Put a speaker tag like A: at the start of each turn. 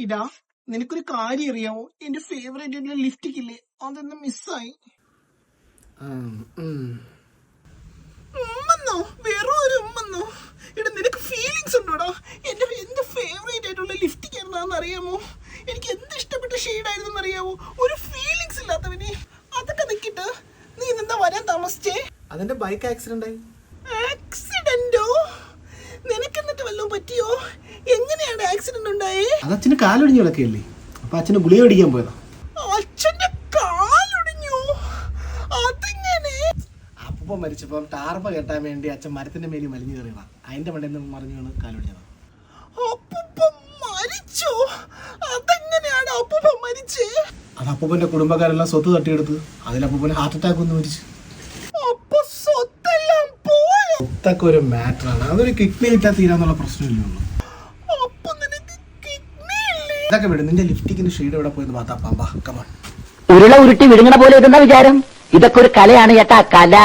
A: ഇടാ, നിനക്കൊരു കാര്യം അറിയാമോ? എന്റെ ഫേവറേറ്റ് ആയിട്ടുള്ള ലിഫ്റ്റിക് ഇല്ലേ, അതൊന്ന് മിസ്സായി. ഉമ്മന്നോ? വെറും ഒരു ഉമ്മന്നോ? എടാ, നിനക്ക് ഫീലിങ്സ് ഉണ്ടോടാ? എന്റെ ഫേവറേറ്റ് ആയിട്ടുള്ള ലിഫ്റ്റിക് എന്താണെന്ന് അറിയാമോ? എനിക്ക് എന്ത് ഇഷ്ടപ്പെട്ട ഷെയ്ഡായിരുന്നു അറിയാമോ? ഒരു ഫീലിങ്സ് ഇല്ലാത്തവന്. അതൊക്കെ നിക്കിട്ട് നീ എന്താ വരാൻ താമസിച്ചേ?
B: അതെന്റെ ബൈക്ക് ആക്സിഡന്റ് ആയി.
A: ആക്സിഡന്റോ? നിനക്ക് എന്നിട്ട് വല്ലതും പറ്റിയോ? എങ്ങനെയാണ് ആക്സിഡന്റ് ഉണ്ടായേ?
B: അത് അച്ഛന് കാലൊടിഞ്ഞു കിടക്കല്ലേ, അപ്പൊ അച്ഛന് ഗുളിക പിടിക്കാൻ പോയതാ.
A: അച്ഛന്റെ കാലൊടിഞ്ഞു? അതെങ്ങനെ?
B: അപ്പൂപ്പൻ മരിച്ചപ്പോ ടാർപ്പ കെട്ടാൻ വേണ്ടി അച്ഛൻ മരത്തിന്റെ മേലിൽ മലിഞ്ഞു കയറിയതാ. അതിന്റെ മണ്ടയിൽ നിന്ന് മറിഞ്ഞു വീണ് കാലൊടിഞ്ഞതാ.
A: അപ്പൂപ്പൻ മരിച്ചോ? അതെങ്ങനെയാണ് അപ്പൂപ്പൻ മരിച്ചേ?
B: അത് അപ്പൂപ്പന്റെ കുടുംബക്കാരെല്ലാം സ്വത്ത് തട്ടിയെടുത്ത് അതിൽ അപ്പൂപ്പന് ഹാർട്ട് അറ്റാക്ക് വന്ന് മരിച്ചു.
A: അപ്പൊ സ്വത്തെല്ലാം പോയോ?
B: സ്വത്തൊക്കെ ഒരു മാറ്ററാണ്, അതൊരു കിഡ്നി കിട്ടാൻ തീരാന്നുള്ള പ്രശ്നമില്ലേ ഉള്ളൂ.
A: അപ്പൊ നിനക്ക് കിഡ്നി ഇല്ലേ?
B: ഇതൊക്കെ വിടും. നിന്റെ ലിഫ്റ്റിക്കിന്റെ ഷെയ്ഡ് എവിടെ പോയത് പാത്താ? പാമ്പാ, കമാൺ.
C: ഉരുള ഉരുട്ടി വിഴുങ്ങണ പോലെ ഇതെന്താ വിചാരം? ഇതൊക്കെ ഒരു കലയാണ് ചേട്ടാ, കല.